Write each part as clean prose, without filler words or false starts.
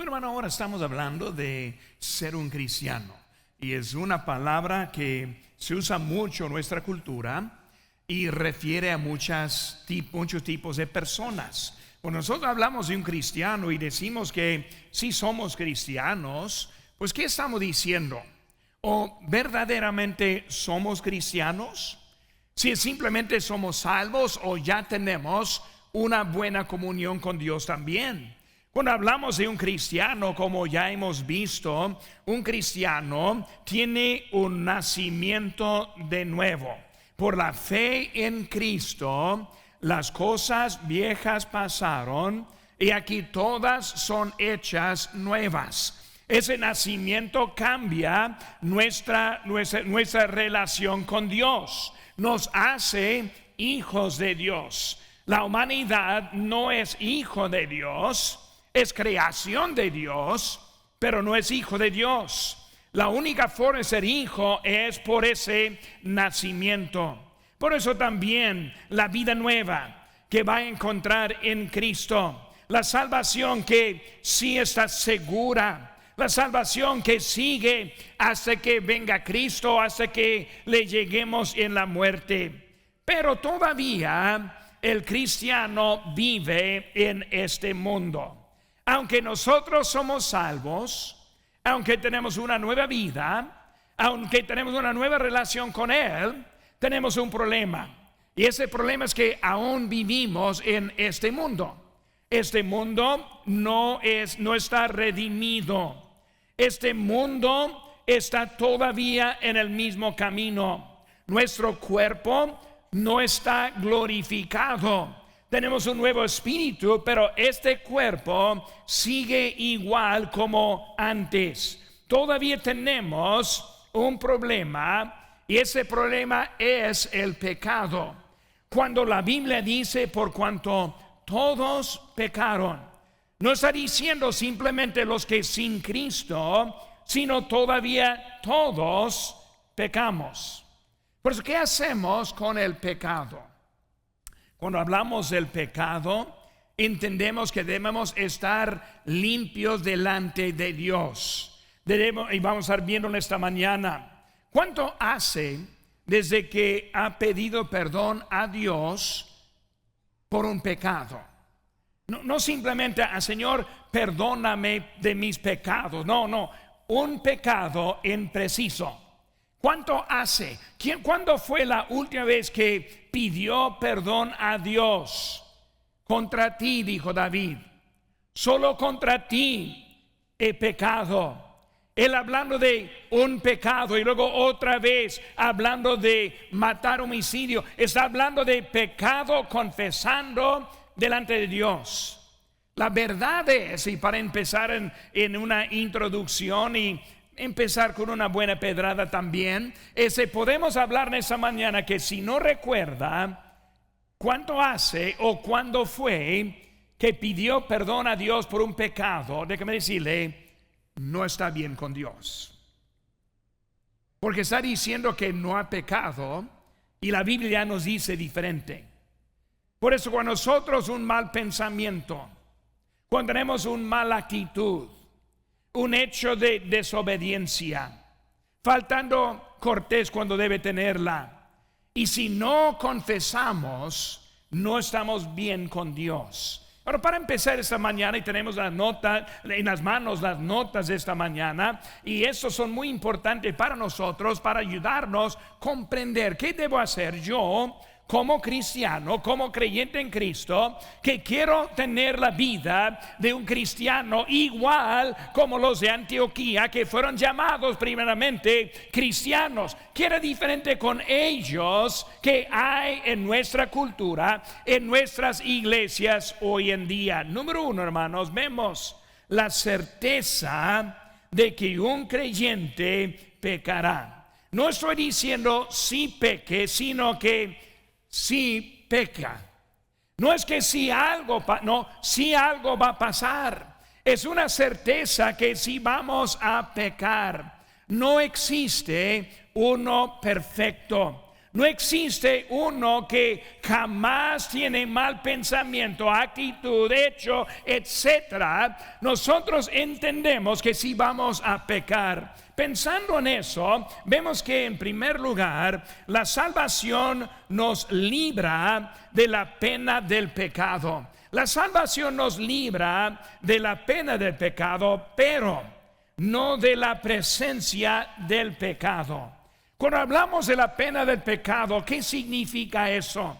Bueno, hermano, ahora estamos hablando de ser un cristiano. Y es una palabra que se usa mucho en nuestra cultura y refiere a muchos tipos de personas. Cuando nosotros hablamos de un cristiano y decimos que sí somos cristianos, pues ¿qué estamos diciendo? ¿O verdaderamente somos cristianos? Si simplemente somos salvos o ya tenemos una buena comunión con Dios también. Cuando hablamos de un cristiano, como ya hemos visto, un cristiano tiene un nacimiento de nuevo. Por la fe en Cristo, las cosas viejas pasaron y aquí todas son hechas nuevas. Ese nacimiento cambia nuestra relación con Dios. Nos hace hijos de Dios. La humanidad no es hijo de Dios, es creación de Dios, pero no es hijo de Dios. La única forma de ser hijo es por ese nacimiento. Por eso también la vida nueva que va a encontrar en Cristo, la salvación que sí está segura, la salvación que sigue hasta que venga Cristo, hasta que le lleguemos en la muerte. Pero todavía el cristiano vive en este mundo. Aunque nosotros somos salvos, aunque tenemos una nueva vida, aunque tenemos una nueva relación con Él, tenemos un problema. Y ese problema es que aún vivimos en este mundo. Este mundo no está redimido. Este mundo está todavía en el mismo camino. Nuestro cuerpo no está glorificado. Tenemos un nuevo espíritu, pero este cuerpo sigue igual como antes. Todavía tenemos un problema y ese problema es el pecado. Cuando la Biblia dice por cuanto todos pecaron, no está diciendo simplemente los que sin Cristo, sino todavía todos pecamos. Por eso, ¿qué hacemos con el pecado? Cuando hablamos del pecado, entendemos que debemos estar limpios delante de Dios. Y vamos a estar viendo en esta mañana, ¿cuánto hace desde que ha pedido perdón a Dios por un pecado? No simplemente, Señor, perdóname de mis pecados. No, un pecado en preciso. ¿Cuánto hace? ¿Cuándo fue la última vez que pidió perdón a Dios? Contra ti, dijo David, solo contra ti he pecado. Él hablando de un pecado y luego otra vez hablando de matar, homicidio. Está hablando de pecado, confesando delante de Dios. La verdad es, y para empezar en una introducción y empezar con una buena pedrada también, podemos hablar en esta mañana que si no recuerda cuánto hace o cuándo fue que pidió perdón a Dios por un pecado, déjame decirle, no está bien con Dios, porque está diciendo que no ha pecado y la Biblia nos dice diferente. Por eso cuando nosotros un mal pensamiento, cuando tenemos una mala actitud, un hecho de desobediencia, faltando cortés cuando debe tenerla, y si no confesamos, no estamos bien con Dios. Ahora, para empezar esta mañana, y tenemos la nota en las manos, las notas de esta mañana, y estos son muy importantes para nosotros, para ayudarnos a comprender qué debo hacer yo como cristiano, como creyente en Cristo, que quiero tener la vida de un cristiano igual como los de Antioquía, que fueron llamados primeramente cristianos. ¿Qué era diferente con ellos que hay en nuestra cultura, en nuestras iglesias hoy en día? Número uno, hermanos, vemos la certeza de que un creyente pecará. No estoy diciendo sí peque, sino que si peca. No es que si algo va a pasar. Es una certeza que si vamos a pecar. No existe uno perfecto. No existe uno que jamás tiene mal pensamiento, actitud, hecho, etcétera. Nosotros entendemos que si vamos a pecar. Pensando en eso, vemos que en primer lugar, la salvación nos libra de la pena del pecado. La salvación nos libra de la pena del pecado, pero no de la presencia del pecado. Cuando hablamos de la pena del pecado, ¿qué significa eso?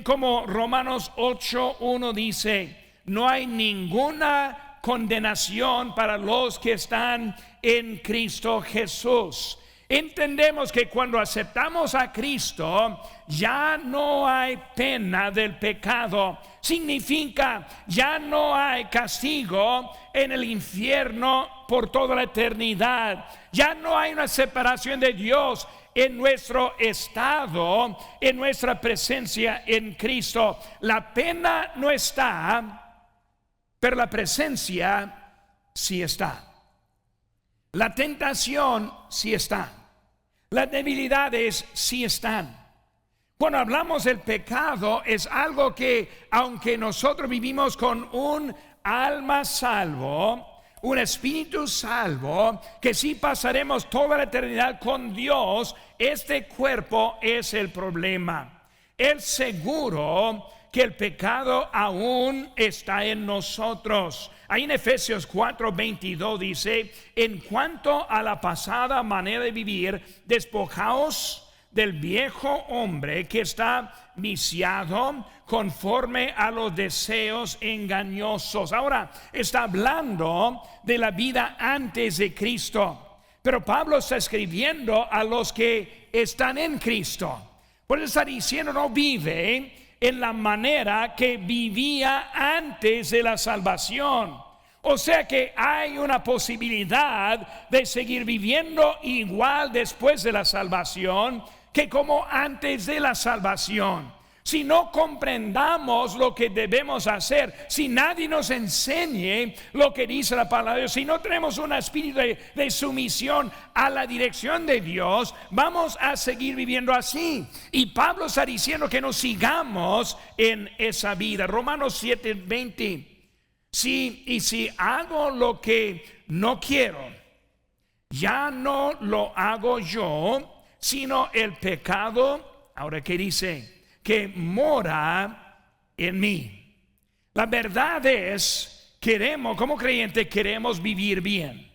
Como Romanos 8:1 dice, no hay ninguna condenación para los que están en Cristo Jesús. Entendemos que cuando aceptamos a Cristo, ya no hay pena del pecado. Significa, ya no hay castigo en el infierno por toda la eternidad. Ya no hay una separación de Dios en nuestro estado, en nuestra presencia en Cristo. La pena no está, pero la presencia sí está. La tentación sí está. Las debilidades sí están. Cuando hablamos del pecado, es algo que, aunque nosotros vivimos con un alma salvo, un espíritu salvo, que sí pasaremos toda la eternidad con Dios, este cuerpo es el problema. Es seguro que el pecado aún está en nosotros. Ahí en Efesios 4:22 dice, en cuanto a la pasada manera de vivir, despojaos del viejo hombre que está viciado conforme a los deseos engañosos. Ahora está hablando de la vida antes de Cristo, pero Pablo está escribiendo a los que están en Cristo. Por eso está diciendo, no vive en la manera que vivía antes de la salvación. O sea que hay una posibilidad de seguir viviendo igual después de la salvación que como antes de la salvación. Si no comprendamos lo que debemos hacer, si nadie nos enseñe lo que dice la palabra de Dios, si no tenemos un espíritu de sumisión a la dirección de Dios, vamos a seguir viviendo así. Y Pablo está diciendo que nos sigamos en esa vida. Romanos 7:20. Si hago lo que no quiero, ya no lo hago yo, sino el pecado, ahora que dice, que mora en mí. La verdad es, como creyentes queremos vivir bien,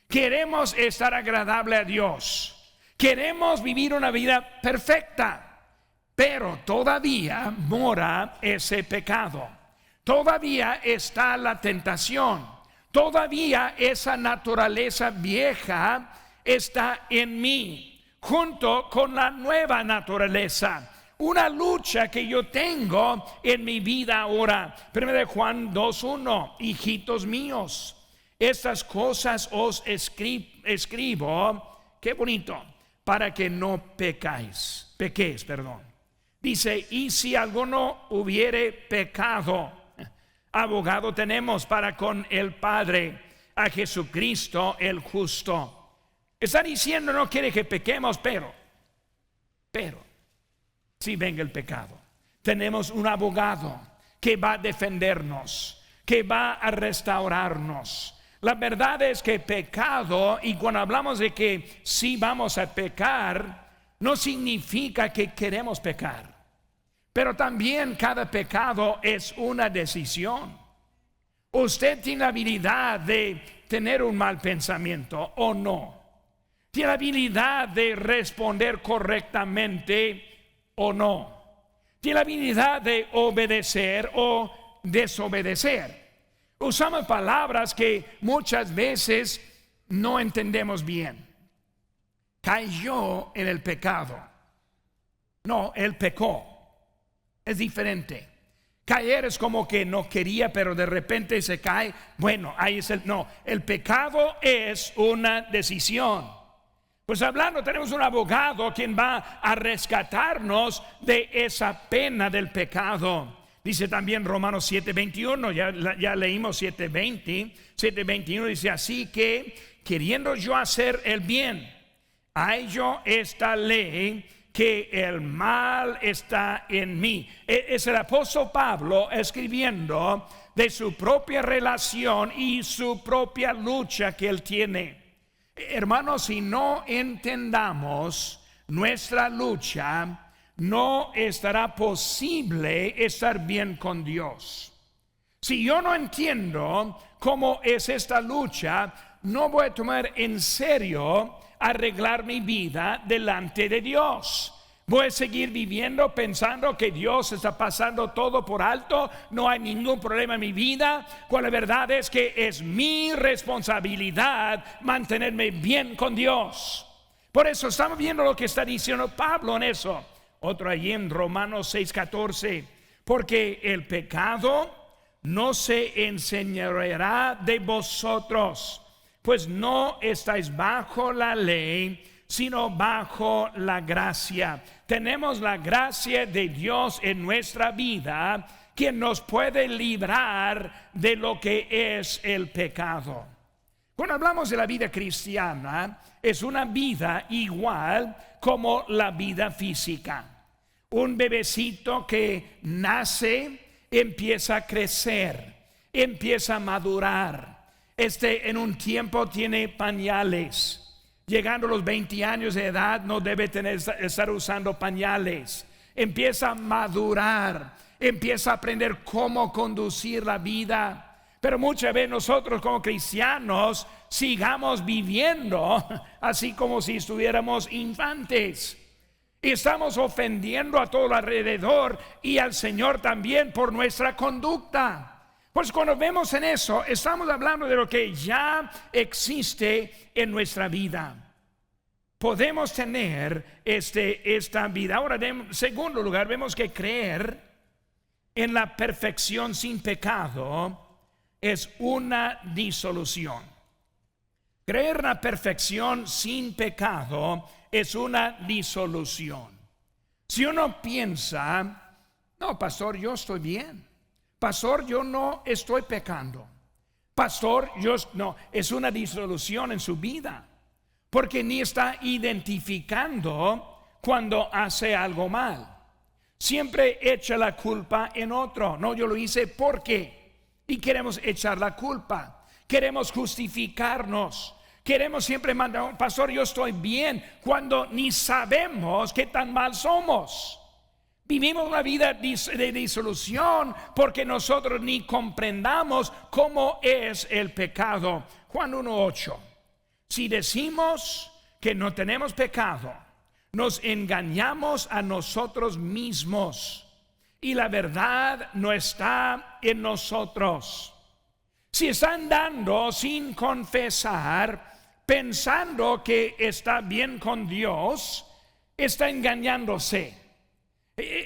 queremos estar agradable a Dios, queremos vivir una vida perfecta, pero todavía mora ese pecado, todavía está la tentación, todavía esa naturaleza vieja está en mí, junto con la nueva naturaleza. Una lucha que yo tengo en mi vida ahora. 1 Juan 2:1, hijitos míos, estas cosas os escribo, qué bonito, para que no pequéis. Dice, y si alguno hubiere pecado, abogado tenemos para con el Padre, a Jesucristo el justo. Está diciendo, no quiere que pequemos, pero si venga el pecado, tenemos un abogado que va a defendernos, que va a restaurarnos. La verdad es que pecado, y cuando hablamos de que si vamos a pecar, no significa que queremos pecar, pero también cada pecado es una decisión. Usted tiene la habilidad de tener un mal pensamiento o no, tiene la habilidad de responder correctamente o no, tiene la habilidad de obedecer o desobedecer. Usamos palabras que muchas veces no entendemos bien. Cayó en el pecado. No, él pecó. Es diferente. Caer es como que no quería, pero de repente se cae. Bueno, ahí es el pecado es una decisión. Pues hablando, tenemos un abogado quien va a rescatarnos de esa pena del pecado. Dice también Romanos 7:21, ya leímos 7:21 dice, así que queriendo yo hacer el bien, hay yo esta ley, que el mal está en mí. Es el apóstol Pablo escribiendo de su propia relación y su propia lucha que él tiene. Hermanos, si no entendamos nuestra lucha, no estará posible estar bien con Dios. Si yo no entiendo cómo es esta lucha, no voy a tomar en serio arreglar mi vida delante de Dios. Voy a seguir viviendo pensando que Dios está pasando todo por alto, no hay ningún problema en mi vida, cuando la verdad es que es mi responsabilidad mantenerme bien con Dios. Por eso estamos viendo lo que está diciendo Pablo en eso. Otro allí en Romanos 6:14, porque el pecado no se enseñoreará de vosotros, pues no estáis bajo la ley, sino bajo la gracia. Tenemos la gracia de Dios en nuestra vida, quien nos puede librar de lo que es el pecado. Cuando hablamos de la vida cristiana, es una vida igual como la vida física. Un bebecito que nace, empieza a crecer, empieza a madurar. En un tiempo tiene pañales. Llegando a los 20 años de edad no debe estar usando pañales. Empieza a madurar, empieza a aprender cómo conducir la vida. Pero muchas veces nosotros como cristianos sigamos viviendo así como si estuviéramos infantes. Y estamos ofendiendo a todo alrededor y al Señor también por nuestra conducta. Pues cuando vemos en eso, estamos hablando de lo que ya existe en nuestra vida. Podemos tener esta vida. Ahora, en segundo lugar, vemos que creer en la perfección sin pecado es una disolución. Creer en la perfección sin pecado es una disolución. Si uno piensa, no, pastor, yo estoy bien. Pastor, yo no estoy pecando. Pastor, no, es una disolución en su vida, porque ni está identificando cuando hace algo mal. Siempre echa la culpa en otro. No, yo lo hice porque. Y queremos echar la culpa. Queremos justificarnos. Queremos siempre mandar, pastor, yo estoy bien, cuando ni sabemos qué tan mal somos. Vivimos una vida de disolución porque nosotros ni comprendamos cómo es el pecado. Juan 1:8. Si decimos que no tenemos pecado, nos engañamos a nosotros mismos y la verdad no está en nosotros. Si está andando sin confesar, pensando que está bien con Dios, está engañándose.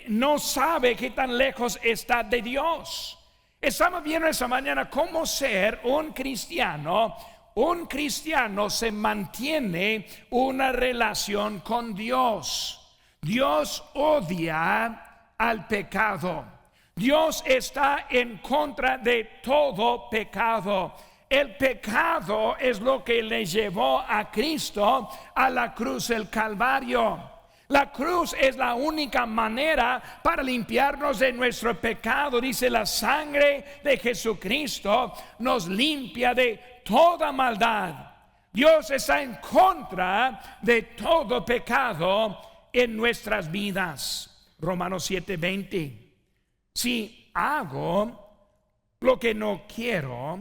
No sabe qué tan lejos está de Dios. Estamos viendo esta mañana cómo ser un cristiano. Un cristiano se mantiene una relación con Dios. Dios odia al pecado. Dios está en contra de todo pecado. El pecado es lo que le llevó a Cristo a la cruz del Calvario. La cruz es la única manera para limpiarnos de nuestro pecado. Dice, la sangre de Jesucristo nos limpia de toda maldad. Dios está en contra de todo pecado en nuestras vidas. Romanos 7:20. Si hago lo que no quiero,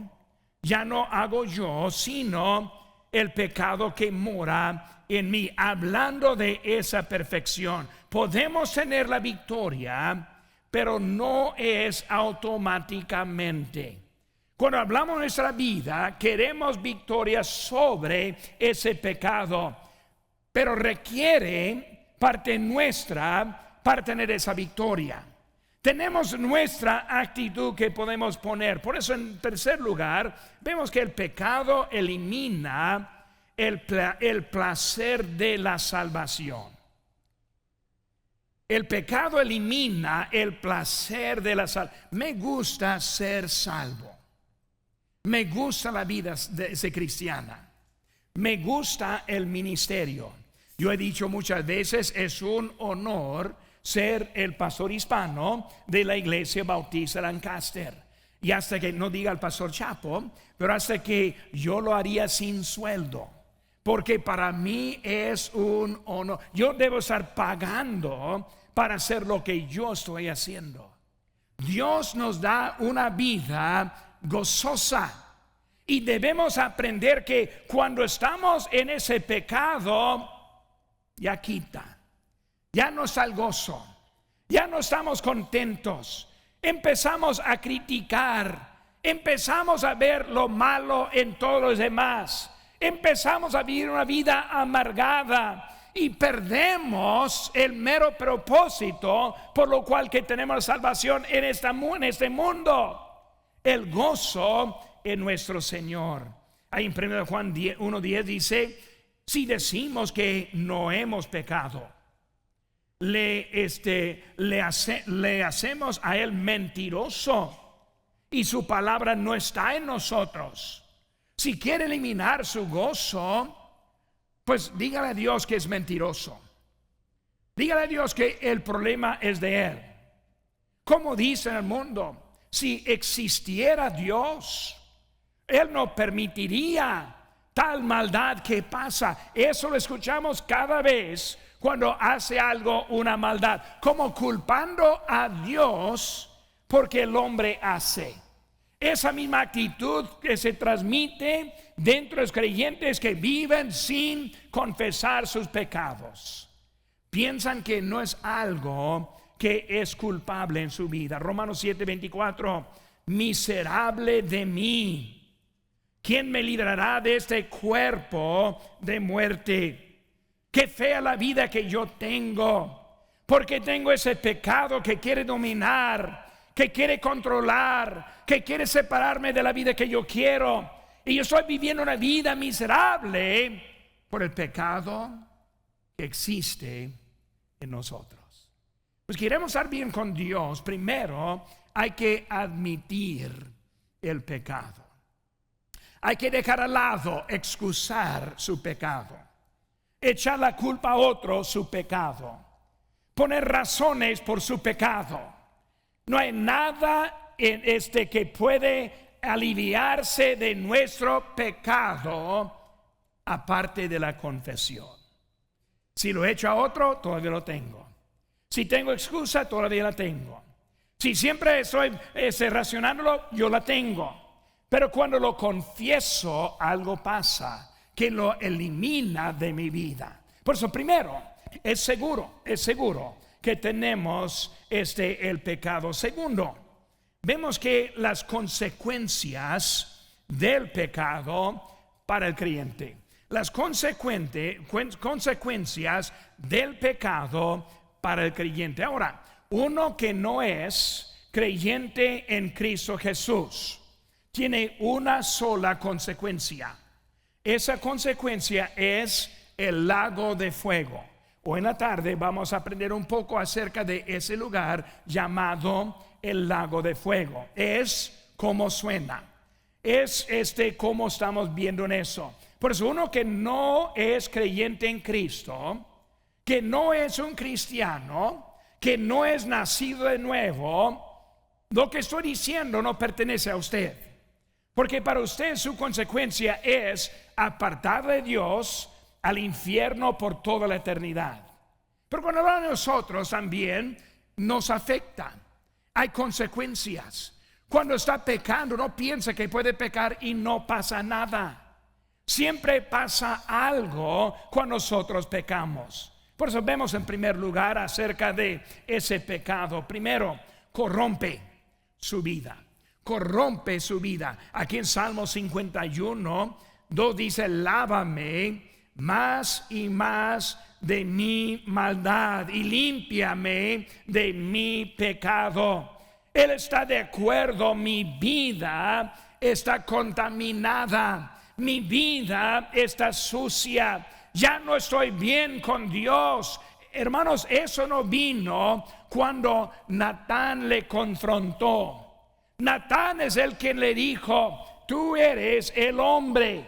ya no hago yo, sino el pecado que mora en mí. Hablando de esa perfección, podemos tener la victoria, pero no es automáticamente. Cuando hablamos de nuestra vida, queremos victoria sobre ese pecado, pero requiere parte nuestra para tener esa victoria. Tenemos nuestra actitud que podemos poner. Por eso, en tercer lugar, vemos que el pecado elimina el placer de la salvación. El pecado elimina el placer de la salvación. Me gusta ser salvo. Me gusta la vida cristiana. Me gusta el ministerio. Yo he dicho muchas veces, es un honor ser el pastor hispano de la Iglesia Bautista Lancaster. Y hasta que, no diga el pastor Chapo, pero hasta que yo lo haría sin sueldo. Porque para mí es un honor. Yo debo estar pagando para hacer lo que yo estoy haciendo. Dios nos da una vida gozosa. Y debemos aprender que cuando estamos en ese pecado, ya quita. Ya no está el gozo. Ya no estamos contentos. Empezamos a criticar. Empezamos a ver lo malo en todos los demás. Empezamos a vivir una vida amargada. Y perdemos el mero propósito por lo cual que tenemos salvación en este mundo. El gozo en nuestro Señor. Ahí en 1 Juan 1:10 dice: si decimos que no hemos pecado, le hacemos a él mentiroso y su palabra no está en nosotros. Si quiere eliminar su gozo, pues dígale a Dios que es mentiroso. Dígale a Dios que el problema es de él. Como dice en el mundo, si existiera Dios, él no permitiría tal maldad que pasa. Eso lo escuchamos cada vez cuando hace algo, una maldad, como culpando a Dios porque el hombre hace. Esa misma actitud que se transmite dentro de los creyentes que viven sin confesar sus pecados. Piensan que no es algo que es culpable en su vida. Romanos 7:24: miserable de mí, ¿quién me librará de este cuerpo de muerte? Qué fea la vida que yo tengo, porque tengo ese pecado que quiere dominar, que quiere controlar, que quiere separarme de la vida que yo quiero. Y yo estoy viviendo una vida miserable por el pecado que existe en nosotros. Pues queremos estar bien con Dios. Primero hay que admitir el pecado. Hay que dejar al lado, excusar su pecado, echar la culpa a otro su pecado, poner razones por su pecado. No hay nada en que puede aliviarse de nuestro pecado aparte de la confesión. Si lo echo a otro, todavía lo tengo. Si tengo excusa, todavía la tengo. Si siempre estoy racionándolo, yo la tengo. Pero cuando lo confieso, algo pasa que lo elimina de mi vida. Por eso, primero, es seguro que tenemos el pecado. Segundo, vemos que las consecuencias del pecado para el creyente. Las consecuencias del pecado para el creyente. Ahora, uno que no es creyente en Cristo Jesús tiene una sola consecuencia. Esa consecuencia es el lago de fuego. Hoy en la tarde vamos a aprender un poco acerca de ese lugar llamado el lago de fuego. Es como suena. Es como estamos viendo en eso. Por eso uno que no es creyente en Cristo, que no es un cristiano, que no es nacido de nuevo, lo que estoy diciendo no pertenece a usted. Porque para usted su consecuencia es apartar de Dios al infierno por toda la eternidad. Pero cuando a nosotros también nos afecta. Hay consecuencias. Cuando está pecando, no piensa que puede pecar y no pasa nada. Siempre pasa algo cuando nosotros pecamos. Por eso vemos en primer lugar acerca de ese pecado. Primero, corrompe su vida. Corrompe su vida. Aquí en Salmo 51:2 dice: lávame más y más de mi maldad y límpiame de mi pecado. Él está de acuerdo, mi vida está contaminada, mi vida está sucia, ya no estoy bien con Dios. Hermanos, eso no vino cuando Natán le confrontó. Natán es el quien le dijo: tú eres el hombre.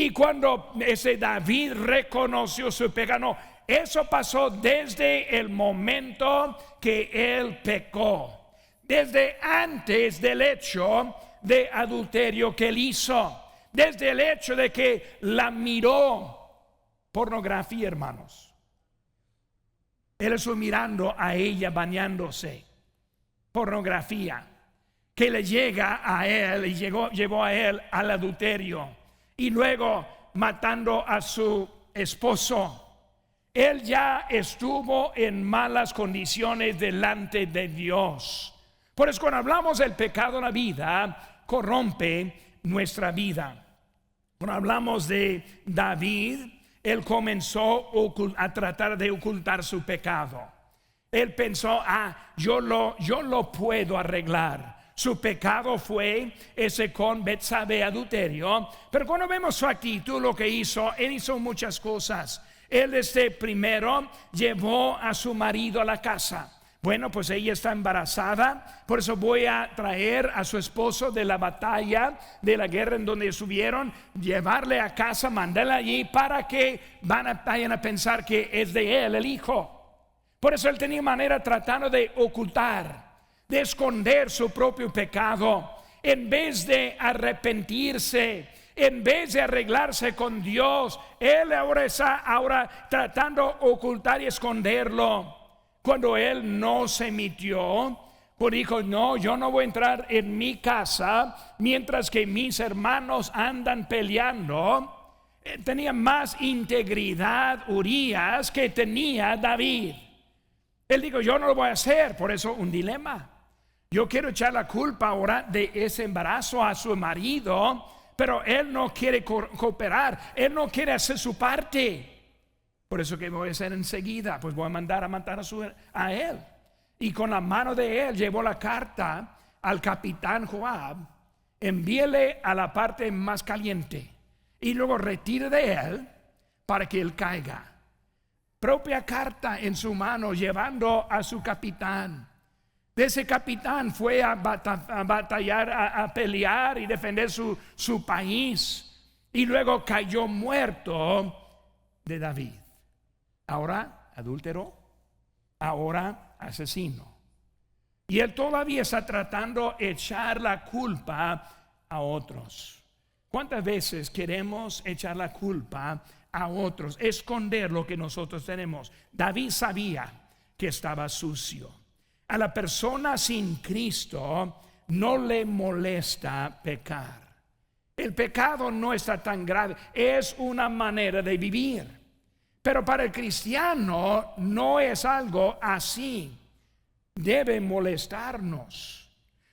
Y cuando ese David reconoció su pecado, no, eso pasó desde el momento que él pecó, desde antes del hecho de adulterio que él hizo, desde el hecho de que la miró. Pornografía, hermanos. Él estuvo mirando a ella bañándose. Pornografía que le llega a él y llevó a él al adulterio, y luego matando a su esposo. Él ya estuvo en malas condiciones delante de Dios. Por eso cuando hablamos del pecado en la vida, corrompe nuestra vida. Cuando hablamos de David, él comenzó a tratar de ocultar su pecado. Él pensó, yo lo puedo arreglar. Su pecado fue ese con Betsabé, adulterio. Pero cuando vemos su actitud, lo que hizo, él hizo muchas cosas. Él primero llevó a su marido a la casa. Bueno, pues ella está embarazada, por eso voy a traer a su esposo de la batalla, de la guerra en donde estuvieron, llevarle a casa, mandarle allí para que vayan a pensar que es de él el hijo. Por eso él tenía manera tratando de ocultar, de esconder su propio pecado, en vez de arrepentirse, en vez de arreglarse con Dios. Él ahora está tratando de ocultar y esconderlo. Cuando él no se metió, pues dijo, no, yo no voy a entrar en mi casa mientras que mis hermanos andan peleando. Tenía más integridad Urías que tenía David. Él dijo, yo no lo voy a hacer. Por eso un dilema. Yo quiero echar la culpa ahora de ese embarazo a su marido, pero él no quiere cooperar, él no quiere hacer su parte. Por eso que voy a hacer enseguida, pues voy a mandar a matar a él. Y con la mano de él llevó la carta al capitán Joab, envíele a la parte más caliente y luego retire de él para que él caiga. Propia carta en su mano llevando a su capitán. De ese capitán fue a batallar, a pelear y defender su país, y luego cayó muerto de David. Ahora adúltero, ahora asesino. Y él todavía está tratando de echar la culpa a otros. ¿Cuántas veces queremos echar la culpa a otros, esconder lo que nosotros tenemos? David sabía que estaba sucio. A la persona sin Cristo no le molesta pecar. El pecado no está tan grave, es una manera de vivir. Pero para el cristiano no es algo así. Debe molestarnos.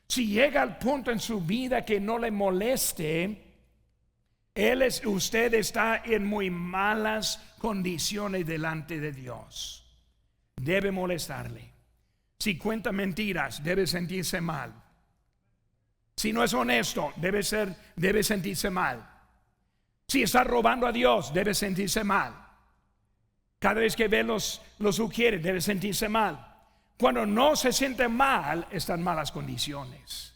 Si llega al punto en su vida que no le moleste, usted está en muy malas condiciones delante de Dios. Debe molestarle. Si cuenta mentiras, debe sentirse mal. Si no es honesto, debe sentirse mal. Si está robando a Dios, debe sentirse mal. Cada vez que ve los sugiere, debe sentirse mal. Cuando no se siente mal, está en malas condiciones.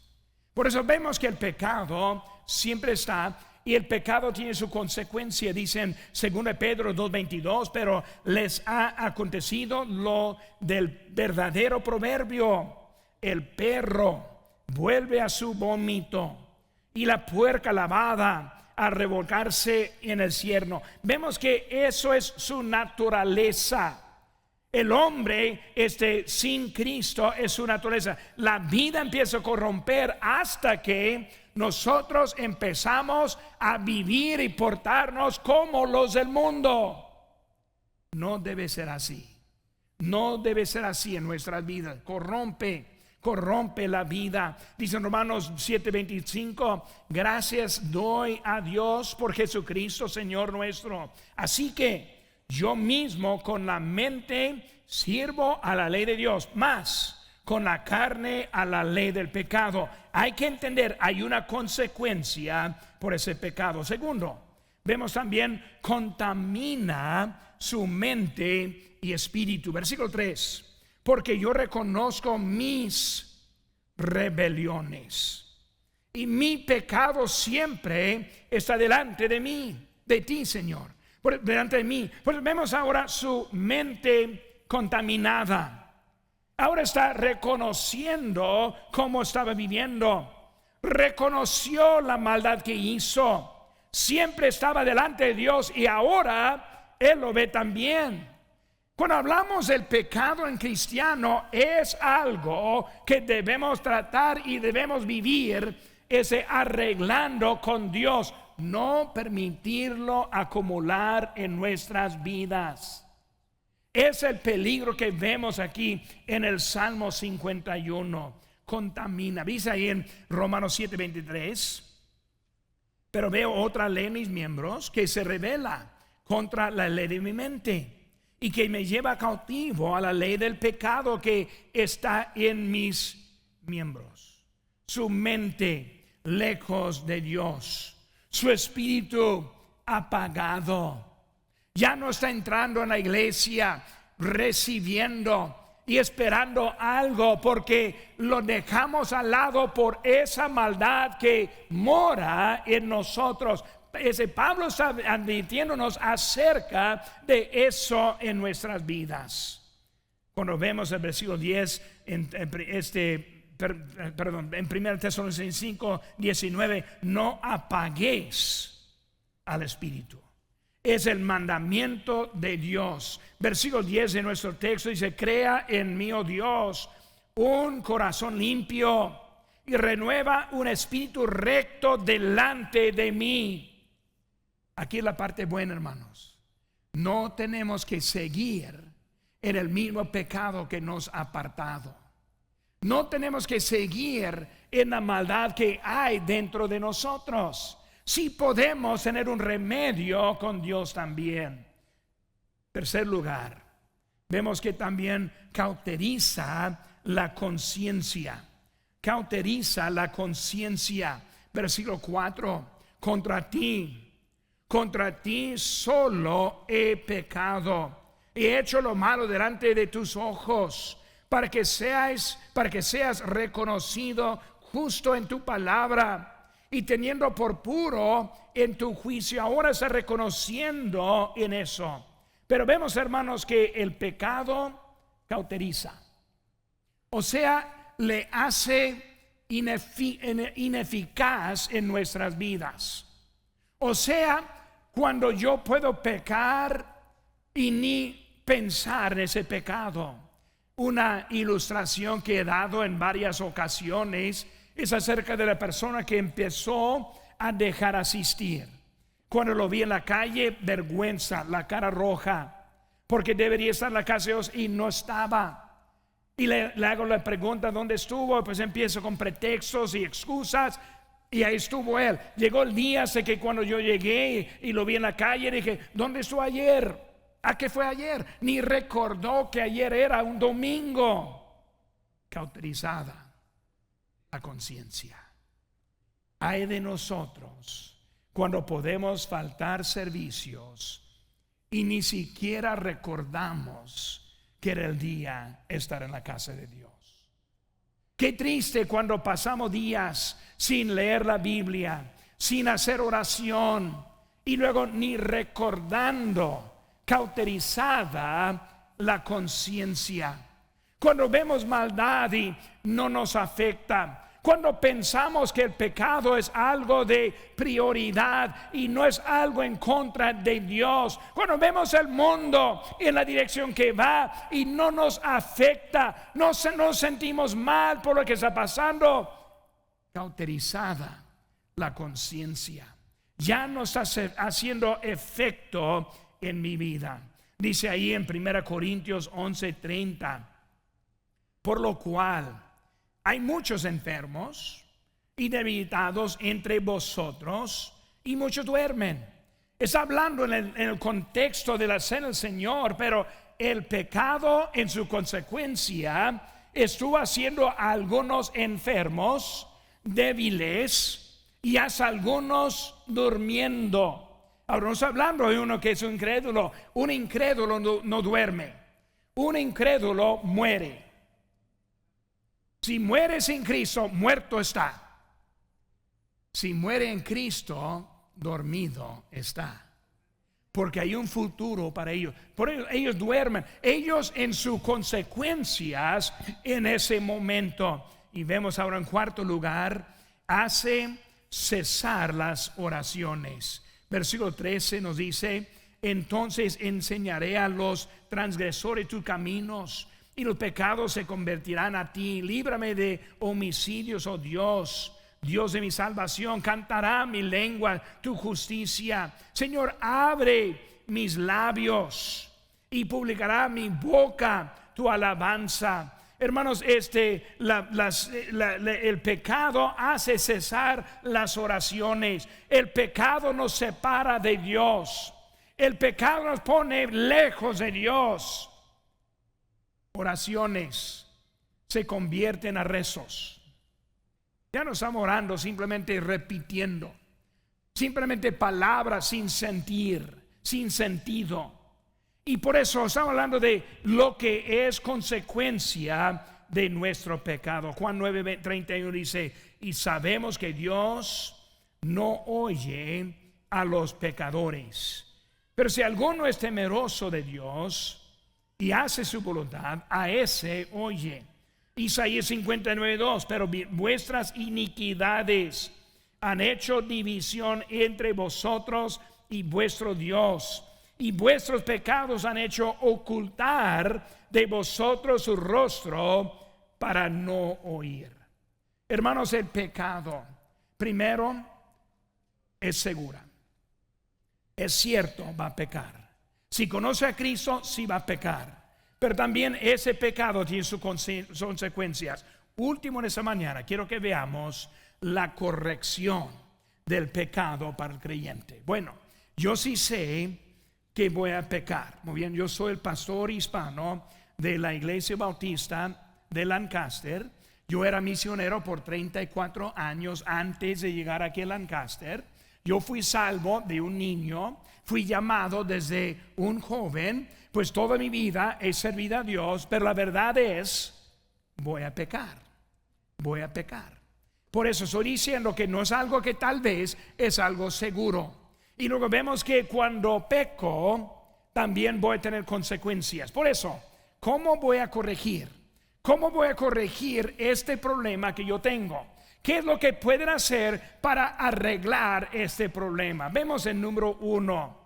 Por eso vemos que el pecado siempre está, y el pecado tiene su consecuencia. Dicen 2 Pedro 2:22, pero les ha acontecido lo del verdadero proverbio: el perro vuelve a su vómito y la puerca lavada a revolcarse en el cieno. Vemos que eso es su naturaleza. El hombre sin Cristo es su naturaleza. La vida empieza a corromper hasta que nosotros empezamos a vivir y portarnos como los del mundo. No debe ser así. No debe ser así en nuestras vidas. Corrompe la vida. Dice en Romanos 7:25, gracias doy a Dios por Jesucristo Señor nuestro. Así que yo mismo con la mente sirvo a la ley de Dios, más con la carne a la ley del pecado. Hay que entender, hay una consecuencia por ese pecado. Segundo, vemos también contamina su mente y espíritu. Versículo 3. Porque yo reconozco mis rebeliones y mi pecado siempre está delante de mí. de ti, Señor, delante de mí. Pues vemos ahora su mente contaminada. Ahora está reconociendo cómo estaba viviendo. Reconoció la maldad que hizo. Siempre estaba delante de Dios y ahora Él lo ve también. Cuando hablamos del pecado en cristiano, es algo que debemos tratar y debemos vivir, ese arreglando con Dios, no permitirlo acumular en nuestras vidas. Es el peligro que vemos aquí en el Salmo 51. Contamina. Dice ahí en Romanos 7:23: pero veo otra ley en mis miembros que se rebela contra la ley de mi mente y que me lleva cautivo a la ley del pecado que está en mis miembros. Su mente lejos de Dios, su espíritu apagado. Ya no está entrando en la iglesia, recibiendo y esperando algo, porque lo dejamos al lado por esa maldad que mora en nosotros. Pablo está advirtiéndonos acerca de eso en nuestras vidas. Cuando vemos el versículo 10 en 1 Tesalonicenses 5:19, no apaguéis al espíritu. Es el mandamiento de Dios. Versículo 10 de nuestro texto dice: crea en mí, oh Dios, un corazón limpio y renueva un espíritu recto delante de mí. Aquí es la parte buena, hermanos. No tenemos que seguir en el mismo pecado que nos ha apartado. No tenemos que seguir en la maldad que hay dentro de nosotros. Sí podemos tener un remedio con Dios también. Tercer lugar, vemos que también cauteriza la conciencia. Cauteriza la conciencia. Versículo 4: contra ti solo he pecado, he hecho lo malo delante de tus ojos, para que seas reconocido justo en tu palabra y teniendo por puro en tu juicio. Ahora está reconociendo en eso. Pero vemos, hermanos, que el pecado cauteriza, o sea, le hace ineficaz en nuestras vidas. O sea, cuando yo puedo pecar y ni pensar en ese pecado. Una ilustración que he dado en varias ocasiones es acerca de la persona que empezó a dejar asistir. Cuando lo vi en la calle, vergüenza, la cara roja, porque debería estar en la casa de Dios y no estaba. Y le hago la pregunta: ¿dónde estuvo? Pues empiezo con pretextos y excusas. Y ahí estuvo él. Llegó el día, sé que cuando yo llegué y lo vi en la calle, dije: ¿dónde estuvo ayer? ¿A qué fue ayer? Ni recordó que ayer era un domingo. Cauterizada la conciencia. Ay de nosotros cuando podemos faltar servicios y ni siquiera recordamos que era el día estar en la casa de Dios. Qué triste cuando pasamos días sin leer la Biblia, sin hacer oración y luego ni recordando. Cauterizada la conciencia. Cuando vemos maldad y no nos afecta. Cuando pensamos que el pecado es algo de prioridad y no es algo en contra de Dios. Cuando vemos el mundo en la dirección que va y no nos afecta, no nos sentimos mal por lo que está pasando. Cauterizada la conciencia. Ya no está haciendo efecto en mi vida. Dice ahí en 1 Corintios 11:30: por lo cual hay muchos enfermos y debilitados entre vosotros, y muchos duermen. Está hablando en el contexto de la cena del Señor, pero el pecado en su consecuencia estuvo haciendo a algunos enfermos, débiles, y hasta algunos durmiendo. Ahora no está hablando de uno que es un incrédulo. Un incrédulo no duerme. Un incrédulo muere. Si muere sin Cristo, muerto está. Si muere en Cristo, dormido está. porque hay un futuro para ellos. Por ello, ellos duermen, ellos en sus consecuencias en ese momento. Y vemos ahora en cuarto lugar, hace cesar las oraciones. Versículo 13 nos dice: entonces enseñaré a los transgresores tus caminos, y los pecados se convertirán a ti. Líbrame de homicidios, oh Dios, Dios de mi salvación. Cantará mi lengua tu justicia. Señor, abre mis labios, y publicará mi boca tu alabanza. Hermanos, el pecado hace cesar las oraciones. El pecado nos separa de Dios. El pecado nos pone lejos de Dios. Oraciones se convierten a rezos. Ya no estamos orando simplemente repitiendo, simplemente palabras sin sentir, sin sentido. Y por eso estamos hablando de lo que es consecuencia de nuestro pecado. Juan 9:31 dice: y sabemos que Dios no oye a los pecadores, pero si alguno es temeroso de Dios y hace su voluntad, a ese oye. Isaías 59:2: pero vuestras iniquidades han hecho división entre vosotros y vuestro Dios, y vuestros pecados han hecho ocultar de vosotros su rostro para no oír. Hermanos, el pecado, primero, es segura. Es cierto, va a pecar. Si conoce a Cristo, sí va a pecar. Pero también ese pecado tiene sus consecuencias. Último en esta mañana, quiero que veamos la corrección del pecado para el creyente. Bueno, yo sí sé que voy a pecar. Muy bien, yo soy el pastor hispano de la Iglesia Bautista de Lancaster. Yo era misionero por 34 años antes de llegar aquí a Lancaster. Yo fui salvo de un niño, fui llamado desde un joven, pues toda mi vida he servido a Dios, pero la verdad es, voy a pecar. Por eso estoy diciendo que no es algo que tal vez, es algo seguro. Y luego vemos que cuando peco, también voy a tener consecuencias. Por eso, ¿cómo voy a corregir? ¿Cómo voy a corregir este problema que yo tengo? ¿Qué es lo que pueden hacer para arreglar este problema? Vemos el número 1.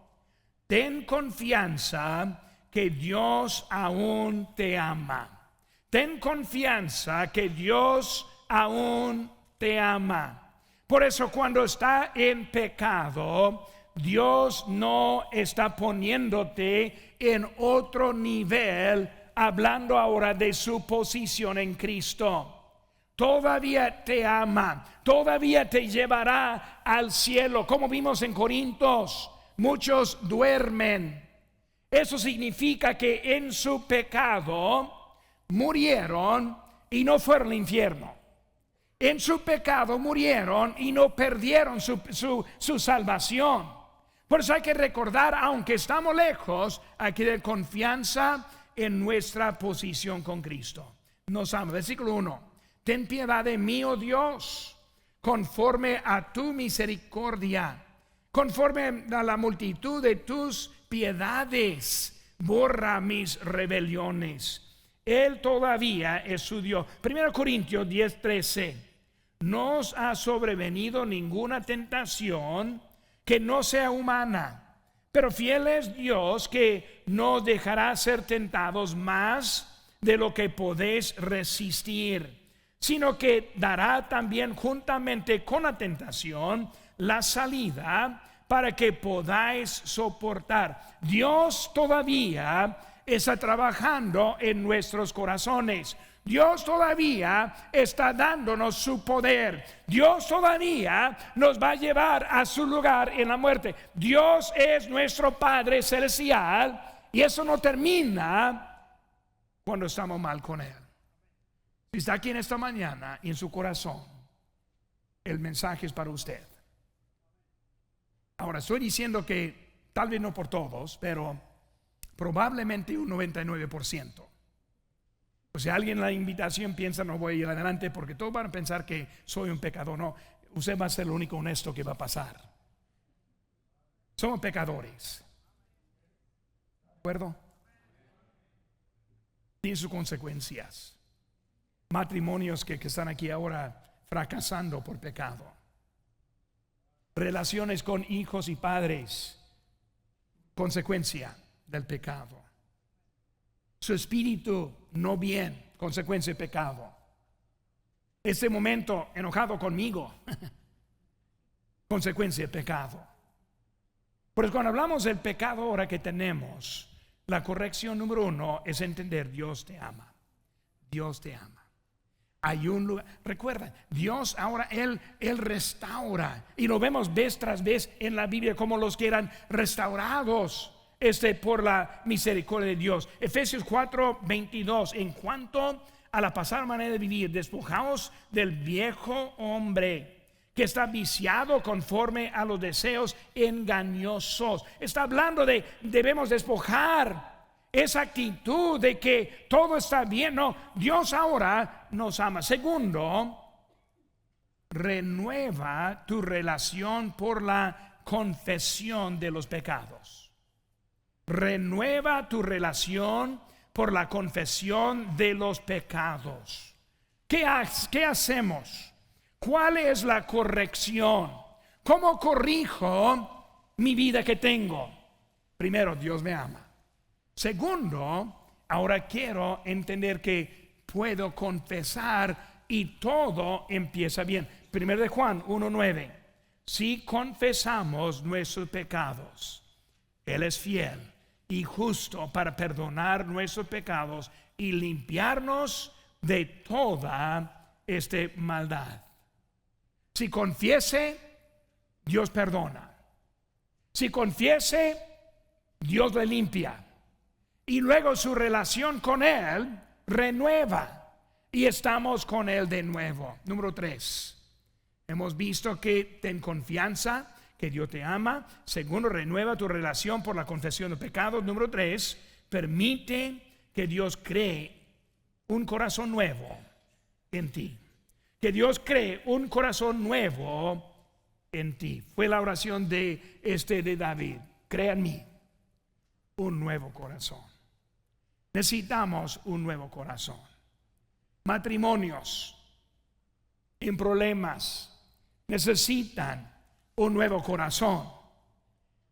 Ten confianza que Dios aún te ama. Ten confianza que Dios aún te ama. Por eso cuando está en pecado, Dios no está poniéndote en otro nivel, hablando ahora de su posición en Cristo. Todavía te ama, todavía te llevará al cielo. Como vimos en Corintios, muchos duermen. Eso significa que en su pecado murieron y no fueron al infierno. En su pecado murieron y no perdieron su salvación. Por eso hay que recordar, aunque estamos lejos, hay que tener confianza en nuestra posición con Cristo. Nos ama. Versículo 1. Ten piedad de mí, oh Dios, conforme a tu misericordia, conforme a la multitud de tus piedades, borra mis rebeliones. Él todavía es su Dios. 1 Corintios 10:13. No os ha sobrevenido ninguna tentación que no sea humana, pero fiel es Dios, que no dejará ser tentados más de lo que podéis resistir, sino que dará también juntamente con la tentación la salida para que podáis soportar. Dios todavía está trabajando en nuestros corazones. Dios todavía está dándonos su poder. Dios todavía nos va a llevar a su lugar en la muerte. Dios es nuestro Padre celestial, y eso no termina cuando estamos mal con Él. Si está aquí en esta mañana y en su corazón, el mensaje es para usted. Ahora, estoy diciendo que tal vez no por todos, pero probablemente un 99%. O sea, alguien en la invitación piensa, no voy a ir adelante porque todos van a pensar que soy un pecador. No, usted va a ser el único honesto que va a pasar. Somos pecadores. acuerdo? Tiene sus consecuencias. Matrimonios que están aquí ahora fracasando por pecado. Relaciones con hijos y padres, consecuencia del pecado. Su espíritu no bien, consecuencia del pecado. Este momento enojado conmigo, consecuencia del pecado. Por eso cuando hablamos del pecado ahora que tenemos, la corrección número 1 es entender: Dios te ama. Dios te ama. Hay un lugar, recuerda, Dios ahora Él restaura, y lo vemos vez tras vez en la Biblia como los que eran restaurados por la misericordia de Dios. Efesios 4:22, en cuanto a la pasada manera de vivir, despojaos del viejo hombre que está viciado conforme a los deseos engañosos. Está hablando de debemos despojar esa actitud de que todo está bien. No, Dios ahora nos ama. Segundo, renueva tu relación por la confesión de los pecados. Renueva tu relación por la confesión de los pecados. ¿Qué hacemos? ¿Cuál es la corrección? ¿Cómo corrijo mi vida que tengo? Primero, Dios me ama. Segundo, ahora quiero entender que puedo confesar y todo empieza bien. Primero de Juan 1:9. Si confesamos nuestros pecados, Él es fiel y justo para perdonar nuestros pecados y limpiarnos de toda maldad. Si confiese, Dios perdona. Si confiese, Dios le limpia. Y luego su relación con Él renueva y estamos con Él de nuevo. Número 3, hemos visto que ten confianza, que Dios te ama. Segundo, renueva tu relación por la confesión de pecados. Número 3, permite que Dios cree un corazón nuevo en ti. Que Dios cree un corazón nuevo en ti. Fue la oración de David: crea en mí un nuevo corazón. Necesitamos un nuevo corazón. Matrimonios en problemas necesitan un nuevo corazón.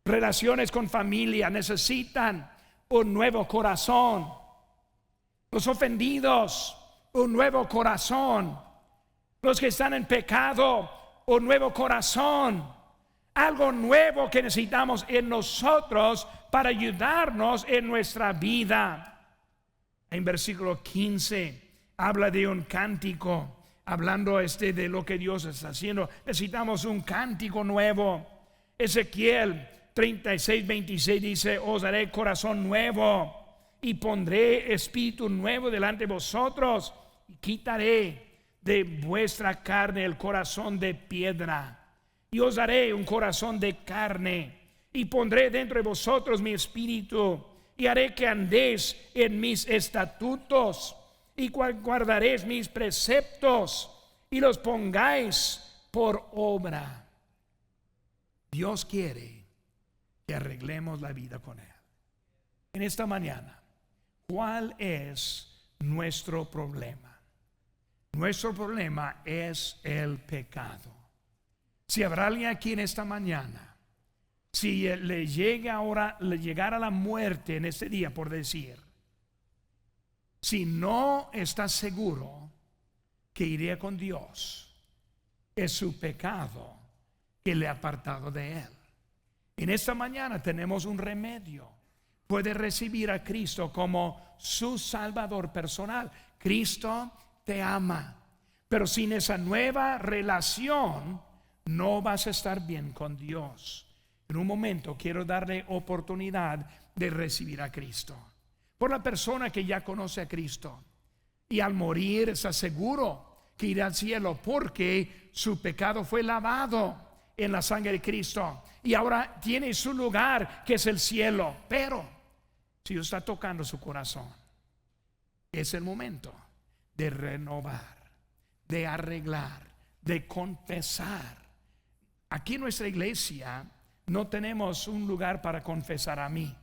Relaciones con familia necesitan un nuevo corazón. Los ofendidos, un nuevo corazón. Los que están en pecado, un nuevo corazón. Algo nuevo que necesitamos en nosotros para ayudarnos en nuestra vida. En versículo 15 habla de un cántico, hablando de lo que Dios está haciendo. Necesitamos un cántico nuevo. Ezequiel 36:26 dice: os daré corazón nuevo y pondré espíritu nuevo delante de vosotros, y quitaré de vuestra carne el corazón de piedra, y os daré un corazón de carne, y pondré dentro de vosotros mi espíritu, y haré que andéis en mis estatutos, y guardaréis mis preceptos, y los pongáis por obra. Dios quiere que arreglemos la vida con Él. En esta mañana, ¿cuál es nuestro problema? Nuestro problema es el pecado. Si habrá alguien aquí en esta mañana, si le llegara la muerte en este día, por decir, si no está seguro que iría con Dios, es su pecado que le ha apartado de Él. En esta mañana tenemos un remedio. Puede recibir a Cristo como su Salvador personal. Cristo te ama, pero sin esa nueva relación no vas a estar bien con Dios. En un momento quiero darle oportunidad de recibir a Cristo. Por la persona que ya conoce a Cristo y al morir está seguro que irá al cielo porque su pecado fue lavado en la sangre de Cristo y ahora tiene su lugar, que es el cielo. Pero si Dios está tocando su corazón, es el momento de renovar, de arreglar, de confesar. Aquí en nuestra iglesia no tenemos un lugar para confesar a mí.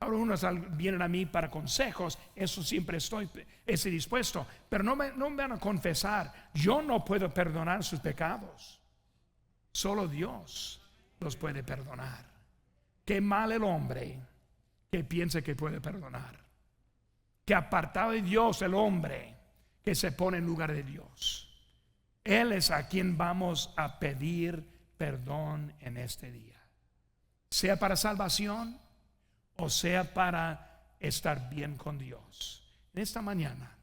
Ahora unos vienen a mí para consejos, eso siempre estoy dispuesto, pero no me van a confesar. Yo no puedo perdonar sus pecados, solo Dios los puede perdonar. Qué mal el hombre que piensa que puede perdonar, que apartado de Dios el hombre que se pone en lugar de Dios. Él es a quien vamos a pedir perdón en este día, sea para salvación o sea para estar bien con Dios. En esta mañana